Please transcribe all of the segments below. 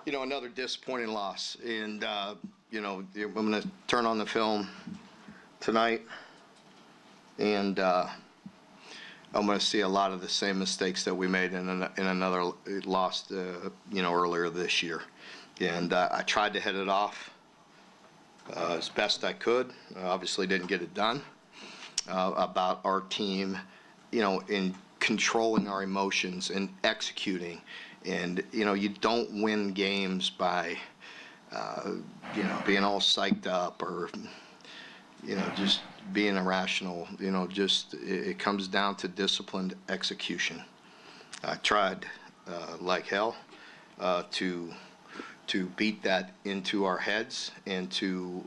Another disappointing loss. And, I'm going to turn on the film tonight, and I'm going to see a lot of the same mistakes that we made in another loss, earlier this year. And I tried to head it off as best I could. Obviously didn't get it done. About our team, in controlling our emotions and executing. And, you don't win games by, being all psyched up or, just being irrational. It comes down to disciplined execution. I tried like hell to beat that into our heads and to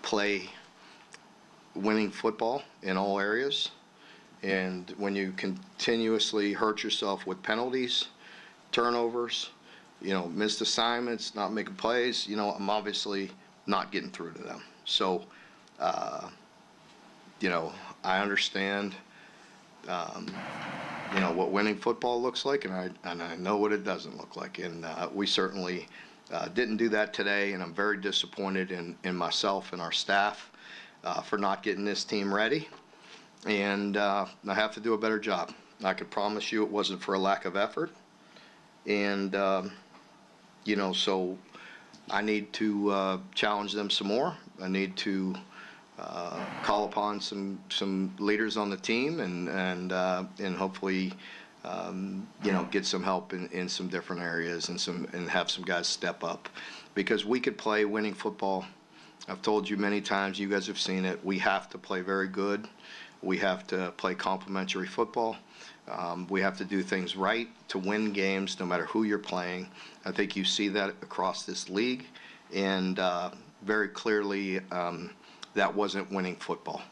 play winning football in all areas. And when you continuously hurt yourself with penalties, turnovers, missed assignments, not making plays, I'm obviously not getting through to them. So, I understand, what winning football looks like, and I know what it doesn't look like. And we certainly didn't do that today, and I'm very disappointed in myself and our staff for not getting this team ready. And I have to do a better job. I can promise you it wasn't for a lack of effort. And, so I need to challenge them some more. I need to call upon some leaders on the team and hopefully, get some help in some different areas and have some guys step up. Because we could play winning football. I've told you many times, you guys have seen it, we have to play very good. We have to play complementary football. We have to do things right to win games no matter who you're playing. I think you see that across this league, and very clearly that wasn't winning football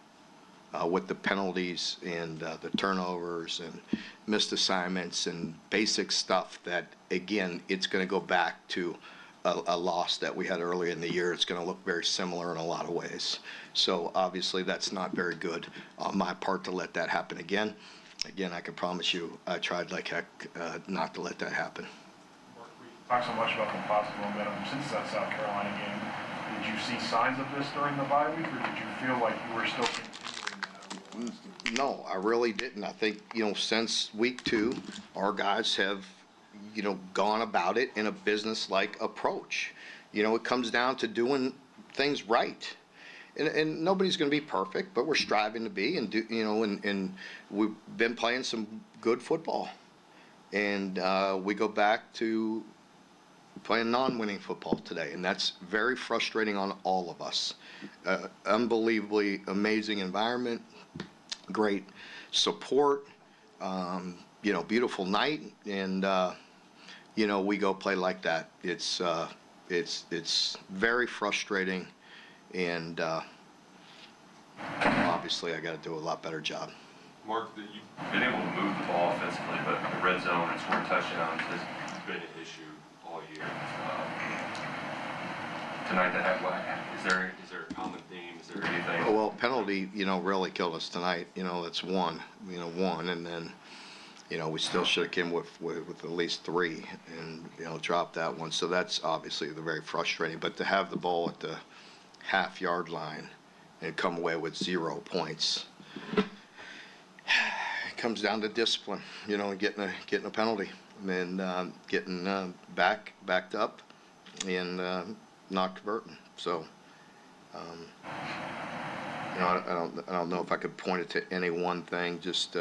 with the penalties and the turnovers and missed assignments and basic stuff that, again, it's going to go back to a loss that we had earlier in the year. It's going to look very similar in a lot of ways. So obviously that's not very good on my part to let that happen again. Again, I can promise you I tried like heck not to let that happen. Mark, we talked so much about the positive momentum since that South Carolina game. Did you see signs of this during the bye week, or did you feel like you were still continuing that? No, I really didn't. I think, since week 2, our guys have, gone about it in a business-like approach. It comes down to doing things right. And nobody's going to be perfect, but we're striving to be, and and we've been playing some good football. And we go back to playing non-winning football today, and that's very frustrating on all of us. Unbelievably amazing environment, great support, beautiful night, and we go play like that. It's very frustrating. And obviously I got to do a lot better job. Mark, you've been able to move the ball offensively, but the red zone and scoring touchdowns has been an issue all year. Tonight, is there a common theme? Is there anything? Well, penalty, really killed us tonight. That's one, and then, we still should have came with at least 3 and, dropped that one. So that's obviously very frustrating. But to have the ball at the half-yard line and come away with 0 points, it comes down to discipline, and getting a penalty and getting backed up and not converting. So I don't know if I could point it to any one thing, just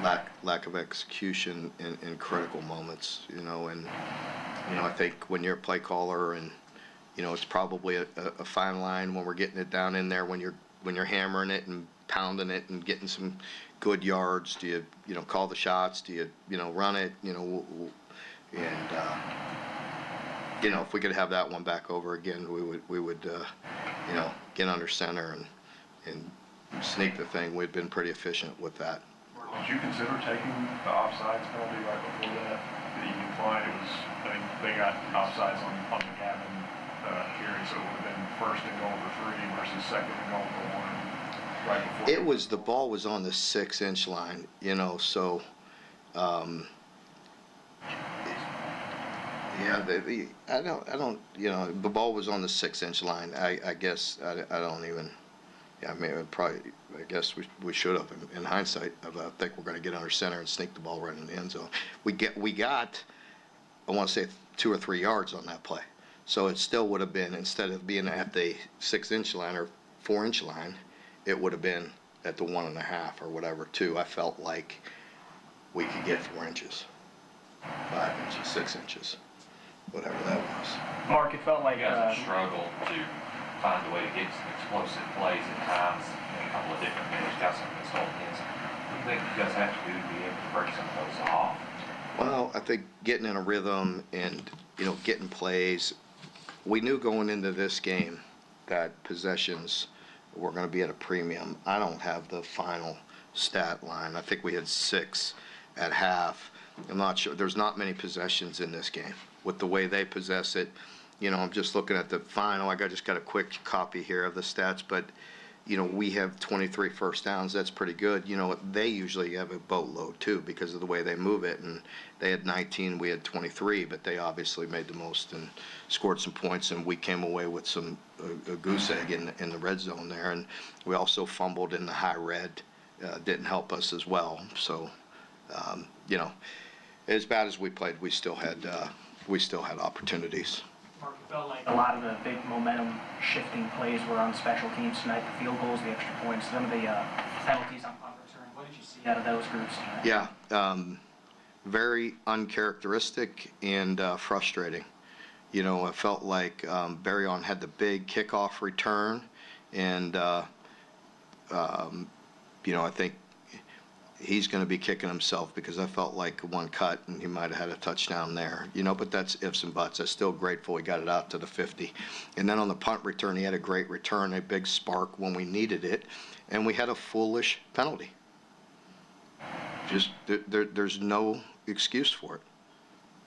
lack of execution in critical moments, and I think when you're a play caller, and it's probably a fine line when we're getting it down in there, when you're hammering it and pounding it and getting some good yards. Do you call the shots? Do you run it? If we could have that one back over again, we would get under center and sneak the thing. We've been pretty efficient with that. Did you consider taking the offsides penalty right before that you declined? They got offsides on the Gavin carry, so it would have been first and goal for 3 versus second and goal for 1 right before. The ball was on the 6-inch line, so Yeah, I don't, the ball was on the 6-inch line. I guess, I don't even, yeah, I mean, I guess we should have, in hindsight, I think we're gonna get under center and sneak the ball right in the end zone. We got, I wanna say 2 or 3 yards on that play. So it still would have been, instead of being at the 6-inch line or 4-inch line, it would have been at the 1.5 or whatever, too. I felt like we could get 4 inches, 5 inches, 6 inches, whatever that was. Mark, it felt like You guys have struggled to find a way to get some explosive plays at times in a couple of different games. Got some against Ole Miss. What do you think you guys have to do to be able to break some of those off? Well, I think getting in a rhythm and, getting plays. We knew going into this game that possessions were going to be at a premium. I don't have the final stat line. I think we had 6 at half. I'm not sure. There's not many possessions in this game. With the way they possess it, I'm just looking at the final. I just got a quick copy here of the stats, but we have 23 first downs. That's pretty good. They usually have a boatload too because of the way they move it, and they had 19, we had 23, but they obviously made the most and scored some points, and we came away with a goose egg in the red zone there, and we also fumbled in the high red. Didn't help us as well. So, as bad as we played, we still had opportunities. Mark, it felt like a lot of the big momentum shifting plays were on special teams tonight. The field goals, the extra points, some of the penalties on punt return. What did you see out of those groups tonight? Yeah, very uncharacteristic and frustrating. I felt like Barryon had the big kickoff return, and I think he's going to be kicking himself because I felt like one cut and he might have had a touchdown there. But that's ifs and buts. I'm still grateful he got it out to the 50. And then on the punt return, he had a great return, a big spark when we needed it, and we had a foolish penalty. Just there's no excuse for it.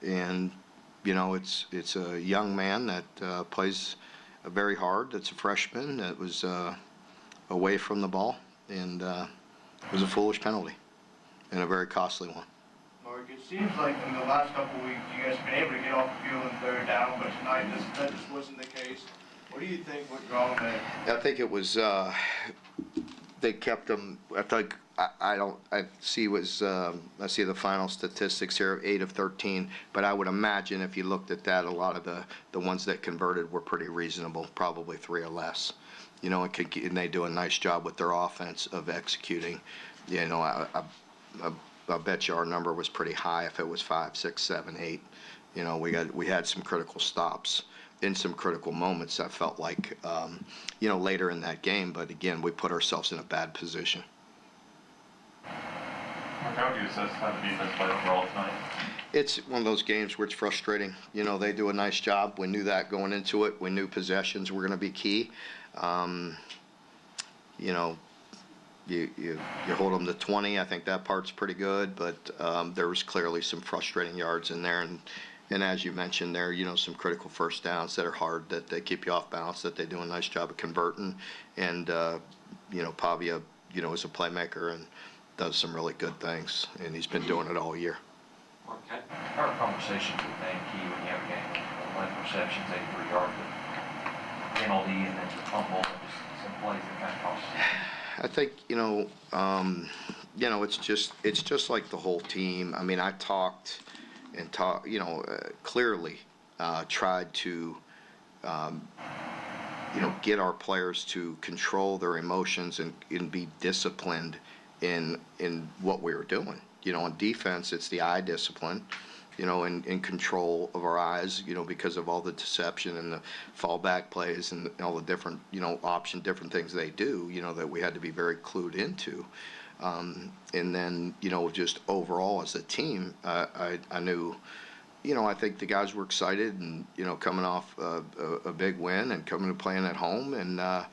And it's a young man that plays very hard. That's a freshman that was away from the ball, and it was a foolish penalty and a very costly one. Mark, it seems like in the last couple of weeks you guys have been able to get off the field in third down, but tonight that just wasn't the case. What do you think went wrong there? I think it was they kept them. I think I see the final statistics here of 8 of 13, but I would imagine if you looked at that, a lot of the ones that converted were pretty reasonable, probably 3 or less. And they do a nice job with their offense of executing. I bet you our number was pretty high if it was 5, 6, 7, 8. We had some critical stops in some critical moments. I felt like later in that game, but again, we put ourselves in a bad position. Mark, how would you assess how the defense played overall tonight? It's one of those games where it's frustrating. They do a nice job. We knew that going into it. We knew possessions were going to be key. You hold them to 20. I think that part's pretty good, but there was clearly some frustrating yards in there, and as you mentioned there, some critical first downs that are hard, that they keep you off balance, that they do a nice job of converting, and Pavia, is a playmaker and does some really good things, and he's been doing it all year. Mark, how are conversations with Van Key when you have a game like 11 receptions, 83 yards, penalty, and then the fumble, and just some plays that kind of cost you? I think it's just like the whole team. I mean, I talked clearly tried to get our players to control their emotions and be disciplined in what we were doing. On defense, it's the eye discipline. In control of our eyes, because of all the deception and the fallback plays and all the different, different things they do, that we had to be very clued into. And then, just overall as a team, I knew, I think the guys were excited and, coming off a big win and coming to playing at home. And, I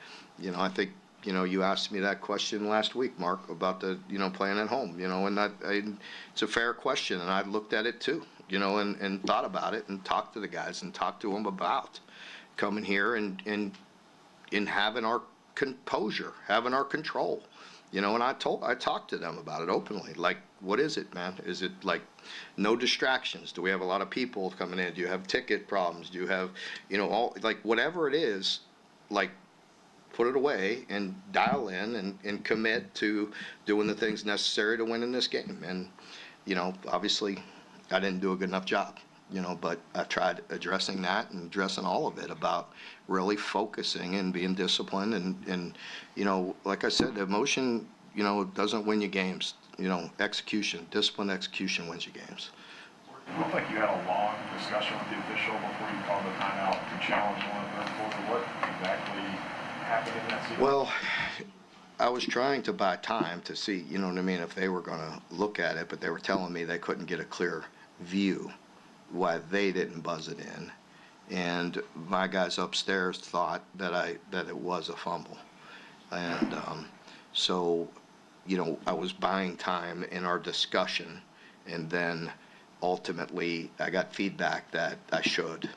think, you asked me that question last week, Mark, about the, playing at home, and it's a fair question. And I looked at it too, and thought about it and talked to the guys and talked to them about coming here and having our composure, having our control. And I talked to them about it openly. Like, what is it, man? Is it like no distractions? Do we have a lot of people coming in? Do you have ticket problems? Do you have, all, like, whatever it is, like, put it away and dial in and commit to doing the things necessary to win in this game. And, obviously I didn't do a good enough job, but I tried addressing that and addressing all of it about really focusing and being disciplined. And like I said, emotion, doesn't win you games. Execution, disciplined execution wins you games. It looked like you had a long discussion with the official before you called the timeout to challenge one in the third quarter. What exactly happened in that sequence? Well, I was trying to buy time to see, if they were going to look at it, but they were telling me they couldn't get a clear view why they didn't buzz it in. And my guys upstairs thought that it was a fumble. And so, I was buying time in our discussion, and then ultimately I got feedback that I should.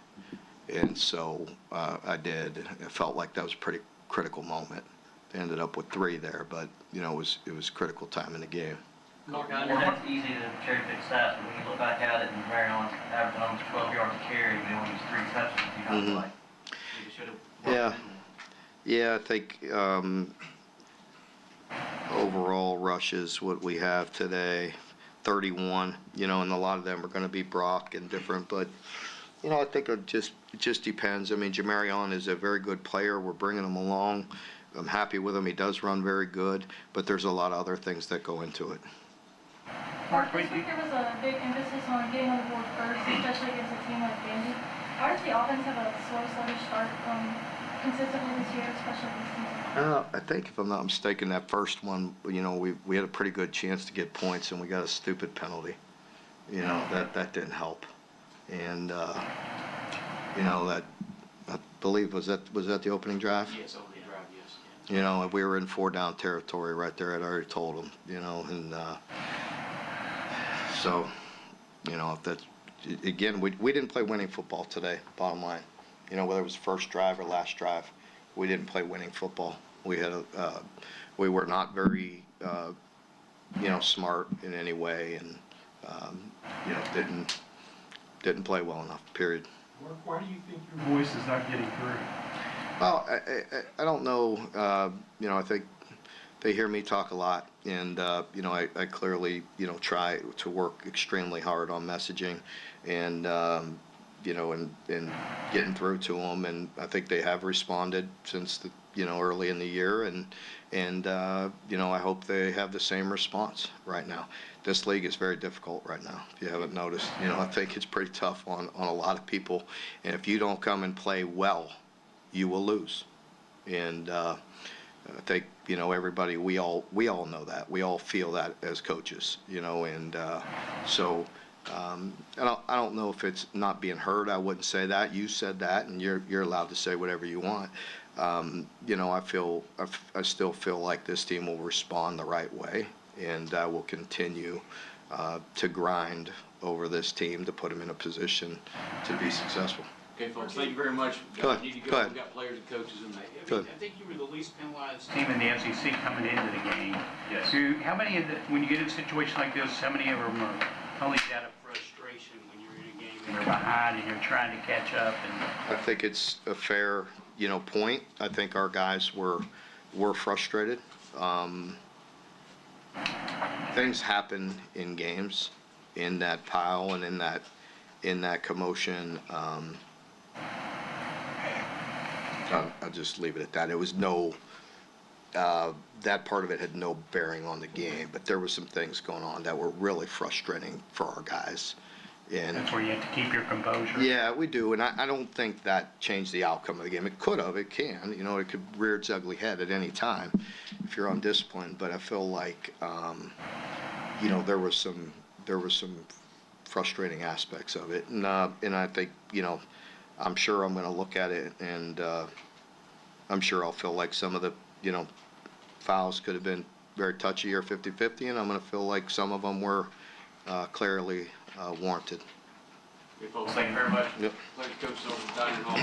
And so I did. It felt like that was a pretty critical moment. They ended up with 3 there, but it was critical time in the game. Mark, I know that's easy to cherry pick stats, but when you look back at it, and Marion's averaging almost 12 yards a carry, and they only used 3 touchdowns, you know, like you should have. Yeah, I think overall rushes, what we have today, 31. And a lot of them are going to be Brock and different, but I think it just depends. I mean, Jamarion is a very good player. We're bringing him along. I'm happy with him. He does run very good, but there's a lot of other things that go into it. Mark, this week there was a big emphasis on getting on the board first, especially against a team like Vandy. Why does the offense have a slow, sluggish start consistently this year, especially this season? I think, if I'm not mistaken, that first one, we had a pretty good chance to get points, and we got a stupid penalty. That didn't help. And that, I believe, was that the opening drive? Yes, opening drive, yes. And we were in 4-down territory right there. I'd already told them, and so, if that's, again, we didn't play winning football today, bottom line. Whether it was first drive or last drive, we didn't play winning football. We had we were not very, smart in any way, and, didn't play well enough, period. Mark, why do you think your voice is not getting through? Well, I don't know. I think they hear me talk a lot, and I clearly try to work extremely hard on messaging, and and getting through to them, and I think they have responded since the early in the year, and I hope they have the same response right now. This league is very difficult right now. If you haven't noticed, I think it's pretty tough on a lot of people, and if you don't come and play well, you will lose. And I think everybody, we all know that. We all feel that as coaches, and so I don't know if it's not being heard. I wouldn't say that. You said that, and you're allowed to say whatever you want. I still feel like this team will respond the right way, and I will continue to grind over this team to put them in a position to be successful. Okay, folks, thank you very much. Go ahead. We need to Go go. ahead. We've got players and coaches in there. Go ahead. I think you were the least penalized team in the SEC coming into the game. Yes. How many of the, when you get in a situation like this, how many of them are only out of frustration when you're in a game. and you're behind and you're trying to catch up? And I think it's a fair, point. I think our guys were frustrated. Things happen in games, in that pile and in that commotion. I'll just leave it at that. It was that part of it had no bearing on the game, but there were some things going on that were really frustrating for our guys. And that's where you have to keep your composure. yeah, we do, and I don't think that changed the outcome of the game. It could have, it can, it could rear its ugly head at any time if you're undisciplined. But I feel like, there was some frustrating aspects of it, and I think, I'm sure I'm going to look at it, and I'm sure I'll feel like some of the, fouls could have been very touchy or 50-50, and I'm going to feel like some of them were clearly warranted. Okay, folks, thank you very much. Yep. Players, coaches over the dining hall.